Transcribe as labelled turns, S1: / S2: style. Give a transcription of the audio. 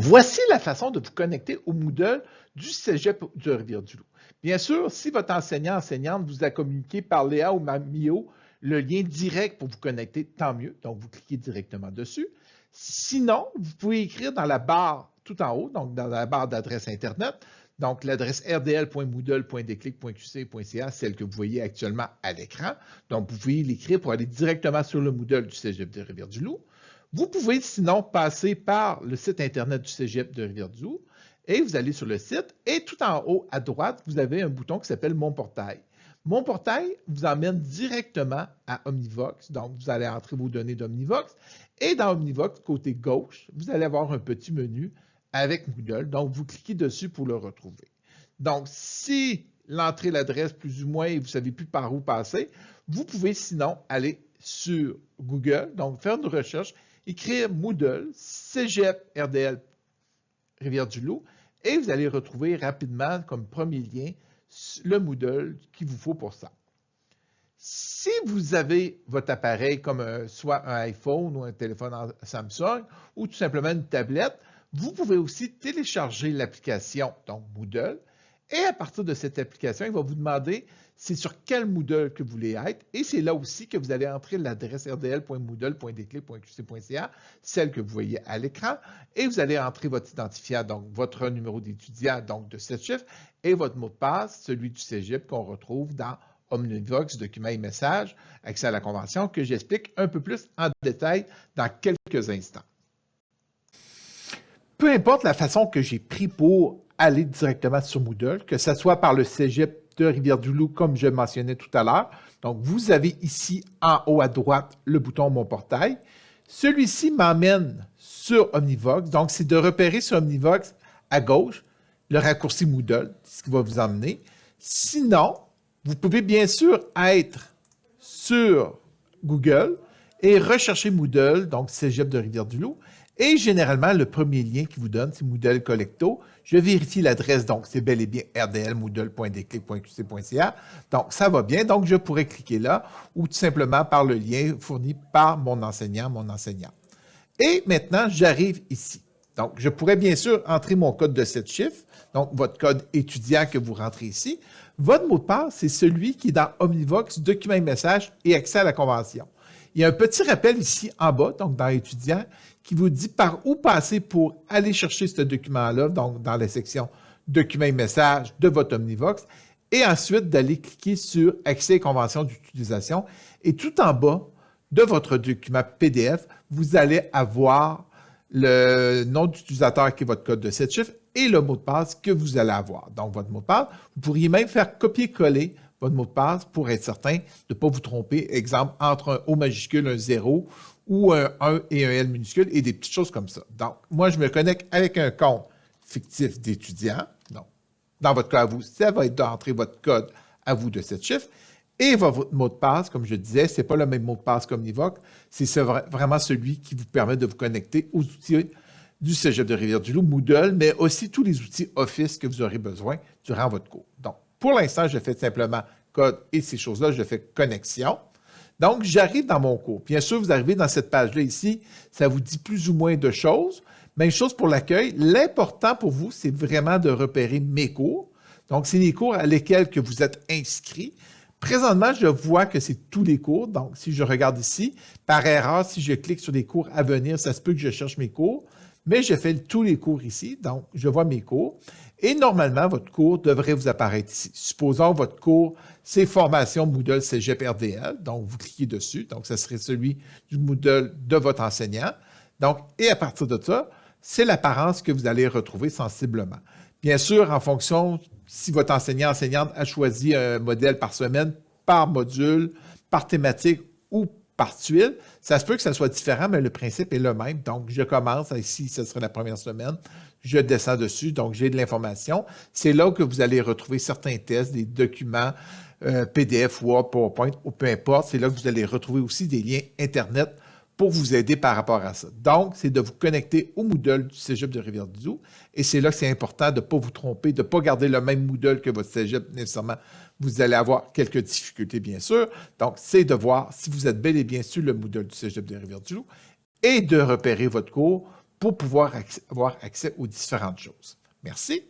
S1: Voici la façon de vous connecter au Moodle du Cégep de Rivière-du-Loup. Bien sûr, si votre enseignant-enseignante vous a communiqué par Léa ou Mamio le lien direct pour vous connecter, tant mieux. Donc, vous cliquez directement dessus. Sinon, vous pouvez écrire dans la barre tout en haut, donc dans la barre d'adresse Internet, donc l'adresse rdl.moodle.déclic.qc.ca, celle que vous voyez actuellement à l'écran. Donc, vous pouvez l'écrire pour aller directement sur le Moodle du Cégep de Rivière-du-Loup. Vous pouvez sinon passer par le site Internet du Cégep de Rivière-du-Loup et vous allez sur le site et tout en haut à droite, vous avez un bouton qui s'appelle Mon portail. Mon portail vous emmène directement à Omnivox. Donc, vous allez entrer vos données d'Omnivox et dans Omnivox, côté gauche, vous allez avoir un petit menu avec Moodle. Donc, vous cliquez dessus pour le retrouver. Donc, si l'entrée l'adresse plus ou moins et vous ne savez plus par où passer, vous pouvez sinon aller sur Google, donc faire une recherche, écrire Moodle, Cégep RDL Rivière-du-Loup et vous allez retrouver rapidement comme premier lien le Moodle qu'il vous faut pour ça. Si vous avez votre appareil comme soit un iPhone ou un téléphone Samsung ou tout simplement une tablette, vous pouvez aussi télécharger l'application, donc Moodle, et à partir de cette application, il va vous demander c'est sur quel Moodle que vous voulez être, et c'est là aussi que vous allez entrer l'adresse rdl.moodle.déclic.qc.ca, celle que vous voyez à l'écran, et vous allez entrer votre identifiant, donc votre numéro d'étudiant, donc de 7 chiffres, et votre mot de passe, celui du Cégep qu'on retrouve dans Omnivox, documents et messages, accès à la convention, que j'explique un peu plus en détail dans quelques instants. Peu importe la façon que j'ai pris pour aller directement sur Moodle, que ce soit par le Cégep de Rivière-du-Loup, comme je mentionnais tout à l'heure. Donc, vous avez ici en haut à droite le bouton Mon portail. Celui-ci m'emmène sur Omnivox. Donc, c'est de repérer sur Omnivox à gauche le raccourci Moodle, ce qui va vous emmener. Sinon, vous pouvez bien sûr être sur Google et rechercher Moodle, donc Cégep de Rivière-du-Loup. Et généralement, le premier lien qui vous donne, c'est Moodle Collecto. Je vérifie l'adresse, donc c'est bel et bien rdlmoodle.déclic.qc.ca. Donc, ça va bien. Donc, je pourrais cliquer là ou tout simplement par le lien fourni par mon enseignant. Et maintenant, j'arrive ici. Donc, je pourrais bien sûr entrer mon code de 7 chiffres, donc votre code étudiant que vous rentrez ici. Votre mot de passe, c'est celui qui est dans Omnivox, documents et messages et accès à la convention. Il y a un petit rappel ici en bas, donc dans étudiant, qui vous dit par où passer pour aller chercher ce document-là, donc dans la section documents et messages de votre Omnivox, et ensuite d'aller cliquer sur accès et convention d'utilisation. Et tout en bas de votre document PDF, vous allez avoir le nom d'utilisateur qui est votre code de 7 chiffres et le mot de passe que vous allez avoir. Donc, votre mot de passe, vous pourriez même faire copier-coller votre mot de passe pour être certain de ne pas vous tromper. Exemple, entre un O majuscule, un 0 ou un 1 et un L minuscule et des petites choses comme ça. Donc, moi, je me connecte avec un compte fictif d'étudiant. Donc, dans votre cas à vous, ça va être d'entrer votre code à vous de 7 chiffres. Et votre mot de passe, comme je disais, ce n'est pas le même mot de passe qu'Omnivox, c'est vraiment celui qui vous permet de vous connecter aux outils du Cégep de Rivière-du-Loup, Moodle, mais aussi tous les outils Office que vous aurez besoin durant votre cours. Donc, pour l'instant, je fais simplement code et ces choses-là, je fais connexion. Donc, j'arrive dans mon cours. Bien sûr, vous arrivez dans cette page-là ici, ça vous dit plus ou moins de choses. Même chose pour l'accueil. L'important pour vous, c'est vraiment de repérer mes cours. Donc, c'est les cours à lesquels que vous êtes inscrits. Présentement, je vois que c'est tous les cours. Donc, si je regarde ici, par erreur, si je clique sur les cours à venir, ça se peut que je cherche mes cours. Mais je fais tous les cours ici. Donc, je vois mes cours. Et normalement, votre cours devrait vous apparaître ici. Supposons votre cours, c'est Formation Moodle Cégep RDL. Donc, vous cliquez dessus. Donc, ce serait celui du Moodle de votre enseignant. Donc, et à partir de ça, c'est l'apparence que vous allez retrouver sensiblement. Bien sûr, en fonction, si votre enseignant-enseignante a choisi un modèle par semaine, par module, par thématique ou par tuile, ça se peut que ça soit différent, mais le principe est le même. Donc, je commence, ici, ce serait la première semaine, je descends dessus, donc j'ai de l'information. C'est là que vous allez retrouver certains tests, des documents PDF, Word, PowerPoint, ou peu importe. C'est là que vous allez retrouver aussi des liens Internet pour vous aider par rapport à ça. Donc, c'est de vous connecter au Moodle du Cégep de Rivière-du-Loup. Et c'est là que c'est important de ne pas vous tromper, de ne pas garder le même Moodle que votre Cégep nécessairement. Vous allez avoir quelques difficultés, bien sûr. Donc, c'est de voir si vous êtes bel et bien sur le Moodle du Cégep de Rivière-du-Loup et de repérer votre cours pour pouvoir avoir accès aux différentes choses. Merci.